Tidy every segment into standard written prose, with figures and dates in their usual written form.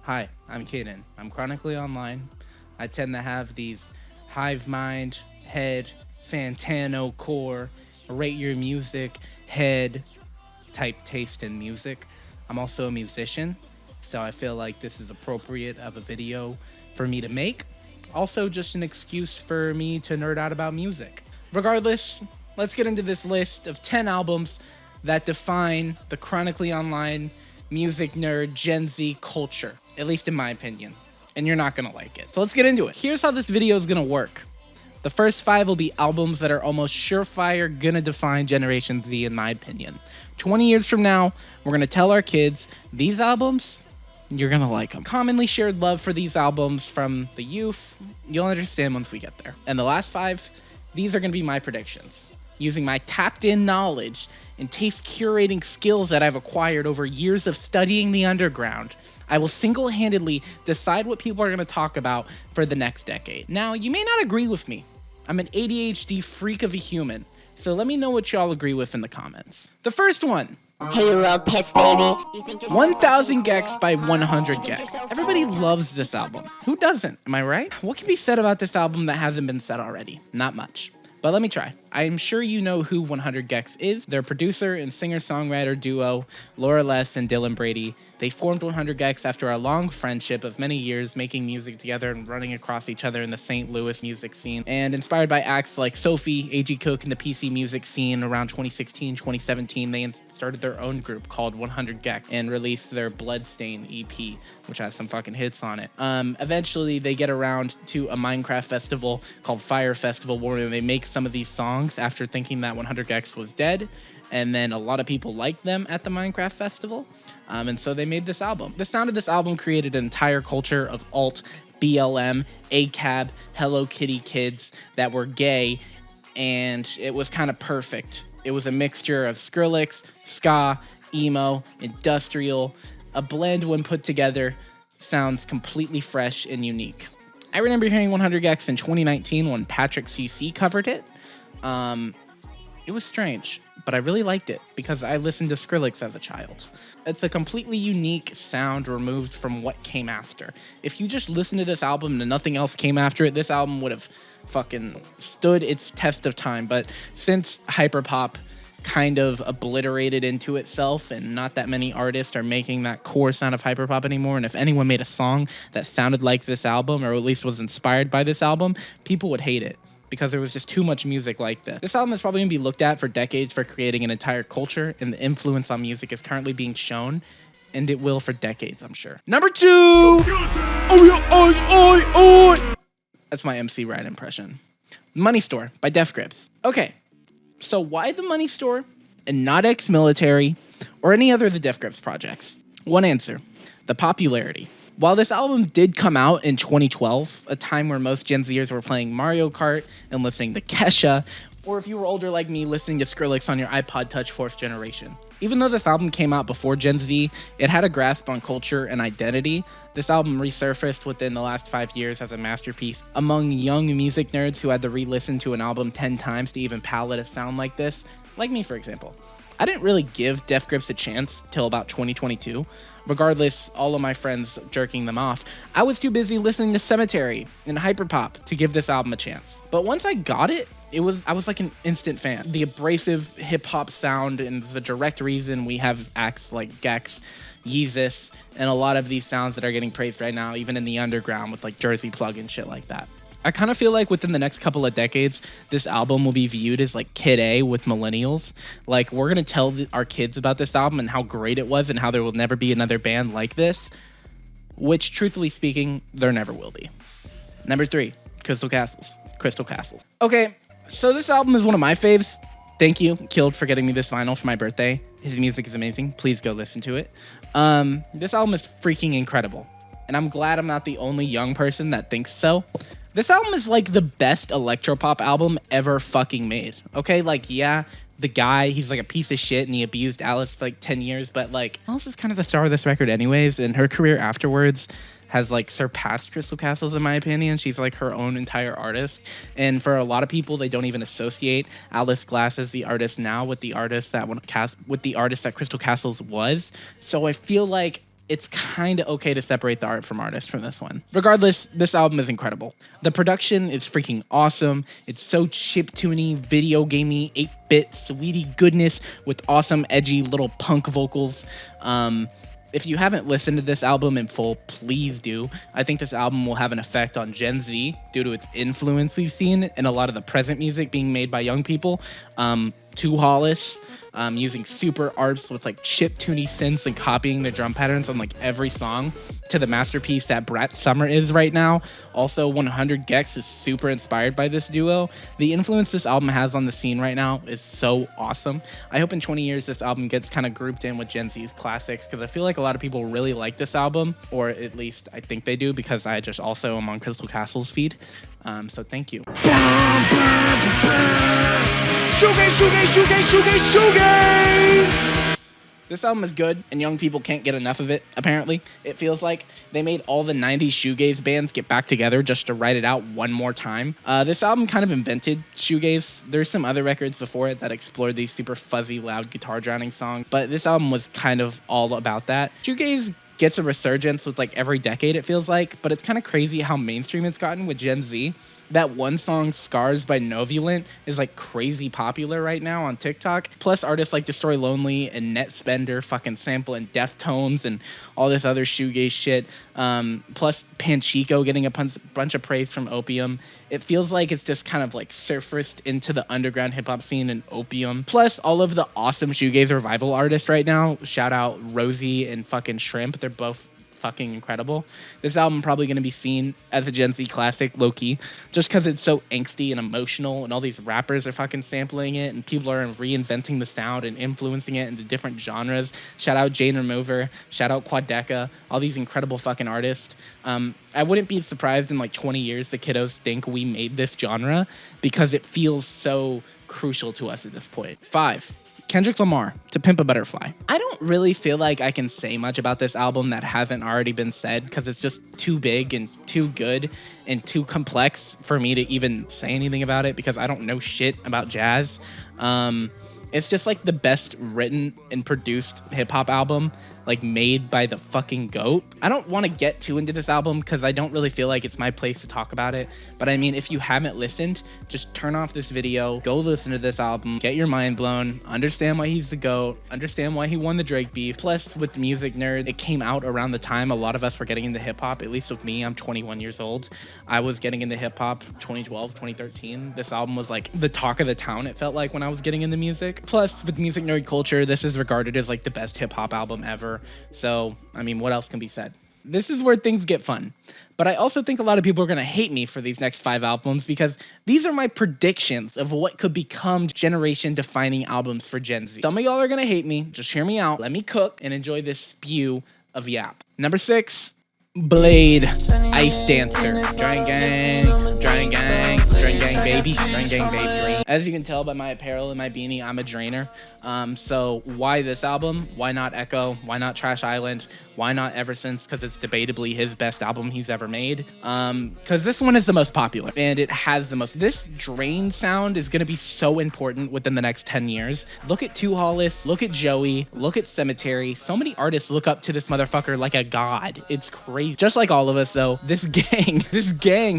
Hi, I'm Kaden. I'm chronically online. I tend to have these hive mind, head, Fantano core, rate your music, head type taste in music. I'm also a musician, so I feel like this is appropriate of a video for me to make. Also, just an excuse for me to nerd out about music. Regardless, let's get into this list of 10 albums that define the chronically online music nerd Gen Z culture, at least in my opinion. And you're not gonna like it. So let's get into it. Here's how this video is gonna work. The first five will be albums that are almost surefire gonna define Generation Z, in my opinion. 20 years from now, we're gonna tell our kids these albums, you're gonna like them. Commonly shared love for these albums from the youth, you'll understand once we get there. And the last five, these are gonna be my predictions. Using my tapped in knowledge and taste curating skills that I've acquired over years of studying the underground, I will single-handedly decide what people are going to talk about for the next decade. Now, you may not agree with me. I'm an ADHD freak of a human, so let me know what y'all agree with in the comments. The first one. Hey, you little piss baby. You think you're 1000 gecs by 100 gecs. Everybody loves this album. Who doesn't? Am I right? What can be said about this album that hasn't been said already? Not much. But let me try. I'm sure you know who 100 gecs is. Their producer and singer-songwriter duo, Loveless and Bladee. They formed 100 gecs after a long friendship of many years making music together and running across each other in the St. Louis music scene. And inspired by acts like Sophie, A.G. Cook, and the PC music scene around 2016, 2017, they started their own group called 100 gecs and released their Bloodstain EP, which has some fucking hits on it. Eventually, they get around to a Minecraft festival called Fire Festival where they make some of these songs after thinking that 100 gecs was dead, and then a lot of people liked them at the Minecraft festival, and so they made this album. The sound of this album created an entire culture of alt, BLM, ACAB, Hello Kitty kids that were gay, and it was kind of perfect. It was a mixture of Skrillex, ska, emo, industrial, a blend when put together sounds completely fresh and unique. I remember hearing 100 gecs in 2019 when Patrick CC covered it. It was strange, but I really liked it because I listened to Skrillex as a child. It's a completely unique sound removed from what came after. If you just listen to this album and nothing else came after it, this album would have fucking stood its test of time. But since hyperpop kind of obliterated into itself and not that many artists are making that core sound of hyperpop anymore, and if anyone made a song that sounded like this album or at least was inspired by this album, people would hate it because there was just too much music like this. This album is probably going to be looked at for decades for creating an entire culture, and the influence on music is currently being shown, and it will for decades, I'm sure. Number two! That's my MC Ride impression. Money Store by Def Grips. Okay, so why the Money Store and not Ex-Military or any other of the Def Grips projects? One answer, the popularity. While this album did come out in 2012, a time where most Gen Zers were playing Mario Kart and listening to Kesha, or if you were older like me, listening to Skrillex on your iPod Touch 4th generation. Even though this album came out before Gen Z, it had a grasp on culture and identity. This album resurfaced within the last 5 years as a masterpiece among young music nerds who had to re-listen to an album 10 times to even palate a sound like this, like me, for example. I didn't really give Def Grips a chance till about 2022. Regardless, all of my friends jerking them off, I was too busy listening to Cemetery and Hyperpop to give this album a chance. But once I got it, I was like an instant fan. The abrasive hip-hop sound and the direct reason we have acts like gecs, Yeezus, and a lot of these sounds that are getting praised right now, even in the underground with like Jersey Plug and shit like that. I kind of feel like within the next couple of decades, this album will be viewed as like Kid A with millennials. Like, we're going to tell our kids about this album and how great it was and how there will never be another band like this, which, truthfully speaking, there never will be. Number three, Crystal Castles. Crystal Castles. Okay, so this album is one of my faves. Thank you, Killed, for getting me this vinyl for my birthday. His music is amazing. Please go listen to it. This album is freaking incredible, and I'm glad I'm not the only young person that thinks so. This album is like the best electropop album ever fucking made. Okay, like, yeah, the guy, he's like a piece of shit and he abused Alice for like 10 years, but like, Alice is kind of the star of this record anyways, and her career afterwards has like surpassed Crystal Castles in my opinion. She's like her own entire artist, and for a lot of people, they don't even associate Alice Glass as the artist now with the artist that Crystal Castles was. So I feel like it's kind of okay to separate the art from artist from this one. Regardless, this album is incredible. The production is freaking awesome. It's so chiptune-y, video gamey, 8-bit, sweetie goodness with awesome, edgy little punk vocals. If you haven't listened to this album in full, please do. I think this album will have an effect on Gen Z due to its influence we've seen in a lot of the present music being made by young people. Too Hollis, using super arts with like chiptune-y synths and copying the drum patterns on like every song to the masterpiece that Brat Summer is right now. Also, 100 gecs is super inspired by this duo. The influence this album has on the scene right now is so awesome. I hope in 20 years this album gets kind of grouped in with Gen Z's classics, because I feel like a lot of people really like this album, or at least I think they do, because I just also am on Crystal Castle's feed. So thank you. Shoegaze! This album is good, and young people can't get enough of it, apparently. It feels like they made all the 90s shoegaze bands get back together just to write it out one more time. This album kind of invented shoegaze. There's some other records before it that explored these super fuzzy, loud guitar drowning songs, but this album was kind of all about that. Shoegaze gets a resurgence with like every decade, it feels like, but it's kind of crazy how mainstream it's gotten with Gen Z. That one song, Scars by Novulent, is like crazy popular right now on TikTok. Plus artists like Destroy Lonely and Net Spender fucking sampling Deftones and all this other shoegaze shit. Plus Panchico getting a bunch of praise from Opium. It feels like it's just kind of like surfaced into the underground hip hop scene and Opium. Plus all of the awesome shoegaze revival artists right now. Shout out Rosie and fucking Shrimp. They're both fucking incredible. This album probably going to be seen as a Gen Z classic, low-key, just because it's so angsty and emotional, and all these rappers are fucking sampling it, and people are reinventing the sound and influencing it into different genres. Shout out Jane Remover, shout out Quadeca, all these incredible fucking artists. I wouldn't be surprised in like 20 years the kiddos think we made this genre, because it feels so crucial to us at this point. 5. Kendrick Lamar, To Pimp a Butterfly. I don't really feel like I can say much about this album that hasn't already been said, because it's just too big and too good and too complex for me to even say anything about it, because I don't know shit about jazz. It's just like the best written and produced hip-hop album like made by the fucking GOAT. I don't want to get too into this album because I don't really feel like it's my place to talk about it. But I mean, if you haven't listened, just turn off this video, go listen to this album, get your mind blown, understand why he's the GOAT, understand why he won the Drake beef. Plus, with the Music Nerd, it came out around the time a lot of us were getting into hip-hop, at least with me. I'm 21 years old. I was getting into hip-hop 2012, 2013. This album was like the talk of the town, it felt like, when I was getting into music. Plus, with Music Nerd culture, this is regarded as like the best hip-hop album ever. So, I mean, what else can be said? This is where things get fun. But I also think a lot of people are going to hate me for these next 5 albums, because these are my predictions of what could become generation-defining albums for Gen Z. Some of y'all are going to hate me. Just hear me out. Let me cook and enjoy this spew of yap. Number 6, Bladee, Icedancer. Drain gang, drain gang, drain gang baby, drain gang baby. As you can tell by my apparel and my beanie, I'm a drainer. So why this album? Why not Echo? Why not Trash Island? Why not Ever Since? Because it's debatably his best album he's ever made. Because this one is the most popular, and it has the most. This drain sound is going to be so important within the next 10 years. Look at Too Hollis, look at Joey, look at Cemetery. So many artists look up to this motherfucker like a god. It's crazy. Just like all of us, though, this gang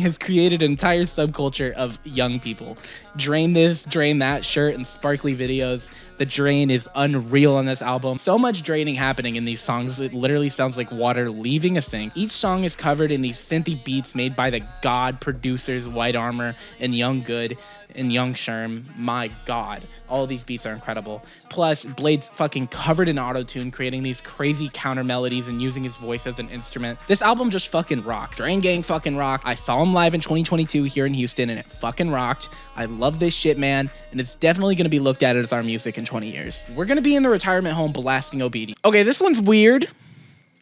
has created an entire subculture of young people. Drain this, drain that shirt, and sparkly videos. The drain is unreal on this album. So much draining happening in these songs, it literally sounds like water leaving a sink. Each song is covered in these synthy beats made by the god producers White Armor and Young Good and Young Sherm. My god, all these beats are incredible. Plus, Blade's fucking covered in auto-tune, creating these crazy counter melodies and using his voice as an instrument. This album just fucking rocked. Drain Gang fucking rocked. I saw him live in 2022 here in Houston, and it fucking rocked. I love this shit, man, and it's definitely gonna be looked at as our music in 20 years. We're gonna be in the retirement home blasting Obedi. Okay, this one's weird.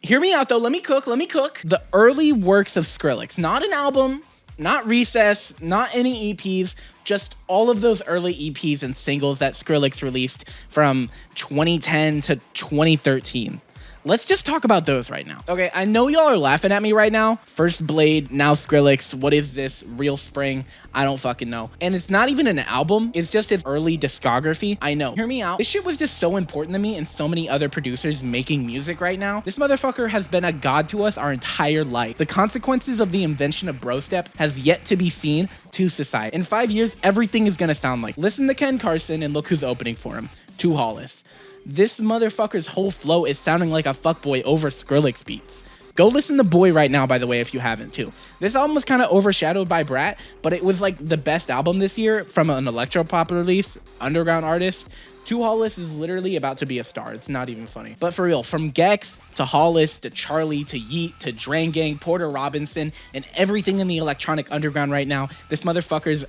Hear me out though, let me cook. The early works of Skrillex, not an album, not Recess, not any EPs, just all of those early EPs and singles that Skrillex released from 2010 to 2013. Let's just talk about those right now. Okay, I know y'all are laughing at me right now. First Bladee, now Skrillex. What is this? Real Spring? I don't fucking know. And it's not even an album. It's just his early discography. I know. Hear me out. This shit was just so important to me and so many other producers making music right now. This motherfucker has been a god to us our entire life. The consequences of the invention of brostep has yet to be seen to society. In 5 years, everything is gonna sound like. Listen to Ken Carson and look who's opening for him. Too Hollis. This motherfucker's whole flow is sounding like a fuckboy over Skrillex beats. Go listen to Boy right now, by the way, if you haven't too. This album was kind of overshadowed by Brat, but it was like the best album this year from an electropop release, underground artist. Too Hollis is literally about to be a star. It's not even funny. But for real, from gecs to Hollis to Charlie to Yeet to Drain Gang, Porter Robinson, and everything in the electronic underground right now, this motherfucker's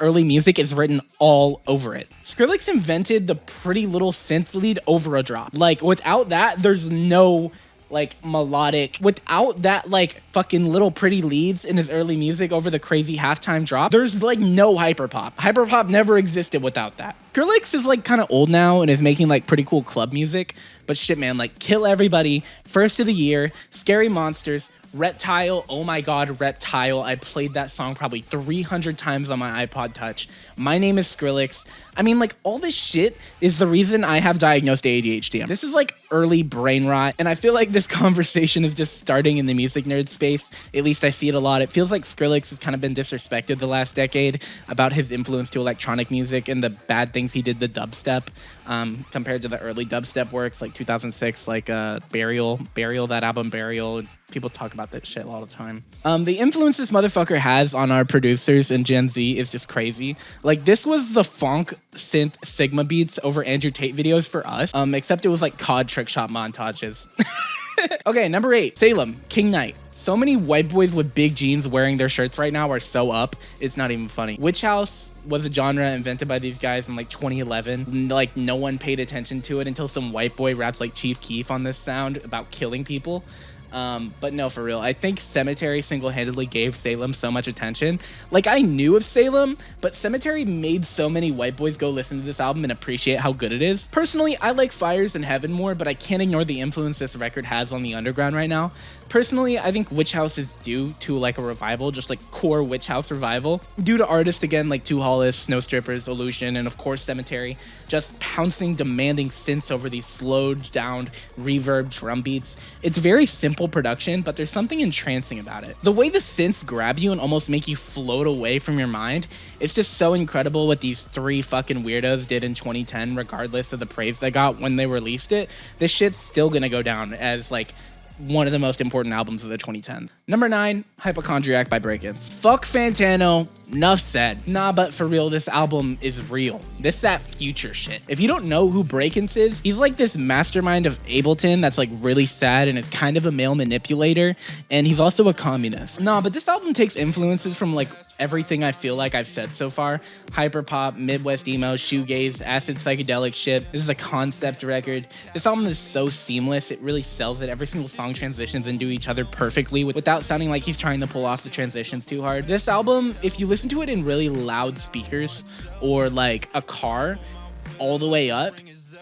early music is written all over it. Skrillex invented the pretty little synth lead over a drop. Like, without that, there's no like melodic, without that like fucking little pretty leads in his early music over the crazy halftime drop, there's like no hyperpop. Hyperpop never existed without that. Skrillex is like kind of old now and is making like pretty cool club music, but shit man, like Kill Everybody, First of the Year, Scary Monsters, Reptile, oh my god, Reptile. I played that song probably 300 times on my iPod Touch. My Name is Skrillex. I mean, like, all this shit is the reason I have diagnosed ADHD. This is like early brain rot, and I feel like this conversation is just starting in the music nerd space. At least I see it a lot. It feels like Skrillex has kind of been disrespected the last decade about his influence to electronic music and the bad things he did to dubstep compared to the early dubstep works like 2006, like Burial, that album Burial. People talk about that shit all the time. The influence this motherfucker has on our producers and Gen Z is just crazy. Like, this was the funk synth Sigma beats over Andrew Tate videos for us, except it was like COD trick shot montages. Okay, number 8, Salem, King Knight. So many white boys with big jeans wearing their shirts right now are so up, it's not even funny. Witch House was a genre invented by these guys in like 2011. Like, no one paid attention to it until some white boy raps like Chief Keef on this sound about killing people. But no, for real, I think Cemetery single-handedly gave Salem so much attention. Like, I knew of Salem, but Cemetery made so many white boys go listen to this album and appreciate how good it is. Personally, I like Fires in Heaven more, but I can't ignore the influence this record has on the underground right now. Personally, I think Witch House is due to like a revival, just like core Witch House revival, due to artists again like Too Hollis, Snow Strippers, Illusion, and of course Cemetery, just pouncing, demanding synths over these slowed down reverb drum beats. It's very simple production, but there's something entrancing about it. The way the synths grab you and almost make you float away from your mind, it's just so incredible what these three fucking weirdos did in 2010, regardless of the praise they got when they released it. This shit's still gonna go down as like one of the most important albums of the 2010s. Number 9, Hypochondriac by Brakence. Fuck Fantano, enough said. Nah, but for real, this album is real. This that future shit. If you don't know who Brakence is, he's like this mastermind of Ableton that's like really sad and is kind of a male manipulator, and he's also a communist. Nah, but this album takes influences from like everything I feel like I've said so far. Hyperpop, Midwest emo, shoegaze, acid psychedelic shit. This is a concept record. This album is so seamless, it really sells it. Every single song transitions into each other perfectly without sounding like he's trying to pull off the transitions too hard. This album, if you listen to it in really loud speakers or like a car all the way up,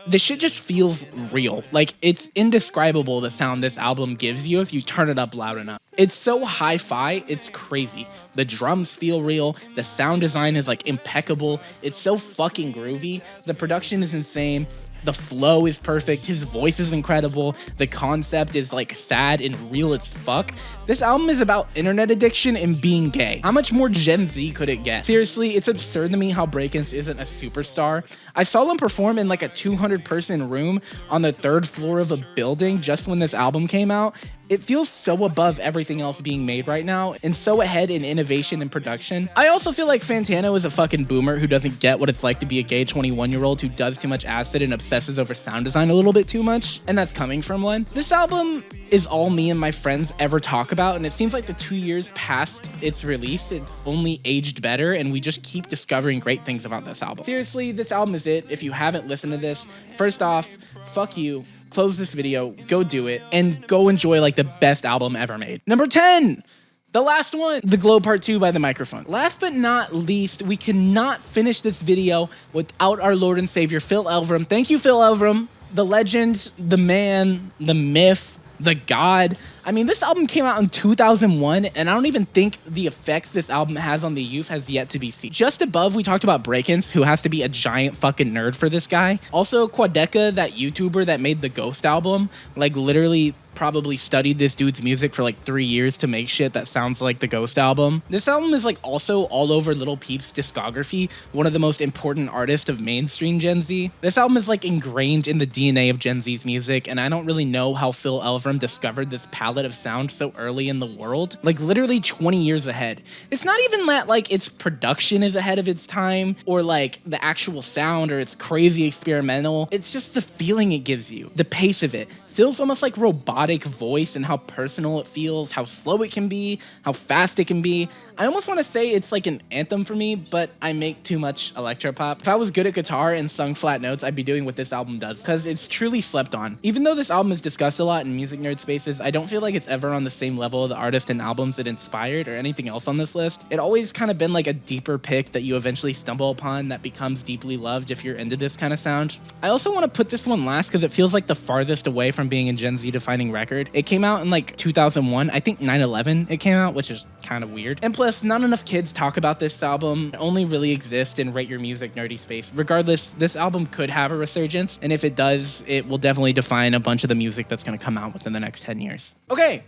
the shit just feels real. Like, it's indescribable the sound this album gives you if you turn it up loud enough. It's so hi-fi, it's crazy. The drums feel real, the sound design is like impeccable, it's so fucking groovy, the production is insane, the flow is perfect, his voice is incredible, the concept is like sad and real as fuck. This album is about internet addiction and being gay. How much more Gen Z could it get? Seriously, it's absurd to me how Brakence isn't a superstar. I saw him perform in like a 200-person room on the 3rd floor of a building just when this album came out. It feels so above everything else being made right now and so ahead in innovation and production. I also feel like Fantano is a fucking boomer who doesn't get what it's like to be a gay 21-year-old who does too much acid and obsesses over sound design a little bit too much, and that's coming from one. This album is all me and my friends ever talk about, and it seems like the 2 years past its release, it's only aged better, and we just keep discovering great things about this album. Seriously, this album is it. If you haven't listened to this, first off, fuck you. Close this video, go do it, and go enjoy like the best album ever made. Number 10, the last one, The Glow Part 2 by The Microphone. Last but not least, we cannot finish this video without our Lord and Savior, Phil Elverum. Thank you, Phil Elverum. The legend, the man, the myth, the god. I mean, this album came out in 2001, and I don't even think the effects this album has on the youth has yet to be seen. Just above, we talked about Brakence, who has to be a giant fucking nerd for this guy. Also, Quadeca, that YouTuber that made the Ghost album, like literally probably studied this dude's music for like 3 years to make shit that sounds like the Ghost album. This album is like also all over Lil Peep's discography, one of the most important artists of mainstream Gen Z. This album is like ingrained in the DNA of Gen Z's music, and I don't really know how Phil Elverum discovered this palette of sound so early in the world, like literally 20 years ahead. It's not even that like its production is ahead of its time, or like the actual sound, or it's crazy experimental. It's just the feeling it gives you, the pace of it. Feels almost like robotic voice, and how personal it feels, how slow it can be, how fast it can be. I almost want to say it's like an anthem for me, but I make too much electropop. If I was good at guitar and sung flat notes, I'd be doing what this album does, because it's truly slept on. Even though this album is discussed a lot in music nerd spaces, I don't feel like it's ever on the same level of the artist and albums it inspired or anything else on this list. It always kind of been like a deeper pick that you eventually stumble upon that becomes deeply loved if you're into this kind of sound. I also want to put this one last because it feels like the farthest away from being a Gen Z defining record. It came out in like 2001. I think 9/11 it came out, which is kind of weird. And plus, not enough kids talk about this album. It only really exists in Rate Your Music nerdy space. Regardless, this album could have a resurgence, and if it does, it will definitely define a bunch of the music that's going to come out within the next 10 years. Okay,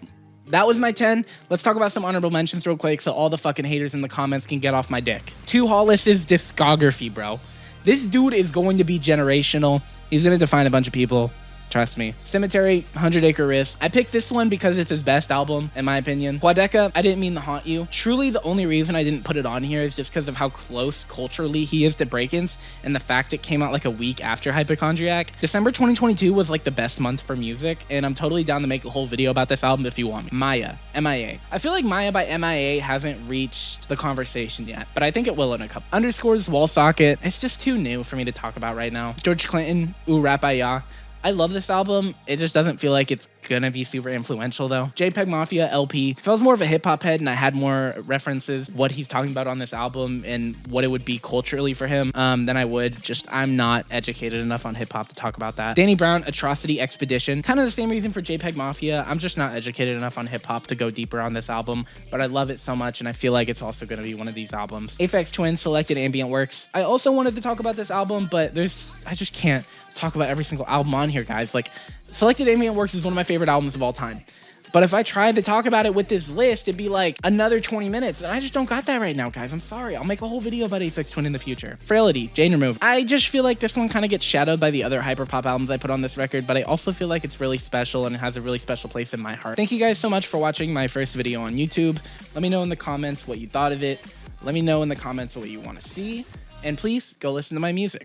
that was my 10. Let's talk about some honorable mentions real quick so all the fucking haters in the comments can get off my dick. 2 Hollis's discography, bro. This dude is going to be generational. He's going to define a bunch of people. Trust me. Cemetery, 100 Acre Risk. I picked this one because it's his best album, in my opinion. Quadeca, I didn't mean to haunt you. Truly, the only reason I didn't put it on here is just because of how close culturally he is to Brakence, and the fact it came out like a week after Hypochondriac. December 2022 was like the best month for music, and I'm totally down to make a whole video about this album if you want me. Maya, MIA. I feel like Maya by MIA hasn't reached the conversation yet, but I think it will in a couple. Underscores, Wall Socket. It's just too new for me to talk about right now. George Clinton, Ooh Rap Ya. I love this album. It just doesn't feel like it's gonna be super influential though. JPEG Mafia LP. If I was more of a hip hop head and I had more references, what he's talking about on this album and what it would be culturally for him, then I would. I'm not educated enough on hip hop to talk about that. Danny Brown, Atrocity Expedition. Kind of the same reason for JPEG Mafia. I'm just not educated enough on hip hop to go deeper on this album, but I love it so much and I feel like it's also gonna be one of these albums. Aphex Twin, Selected Ambient Works. I also wanted to talk about this album, but I just can't talk about every single album on here, guys. Like, Selected Ambient Works is one of my favorite albums of all time. But if I tried to talk about it with this list, it'd be like another 20 minutes. And I just don't got that right now, guys. I'm sorry. I'll make a whole video about Aphex Twin in the future. Frailty, Jane Remove. I just feel like this one kind of gets shadowed by the other hyperpop albums I put on this record, but I also feel like it's really special and it has a really special place in my heart. Thank you guys so much for watching my first video on YouTube. Let me know in the comments what you thought of it. Let me know in the comments what you want to see. And please go listen to my music.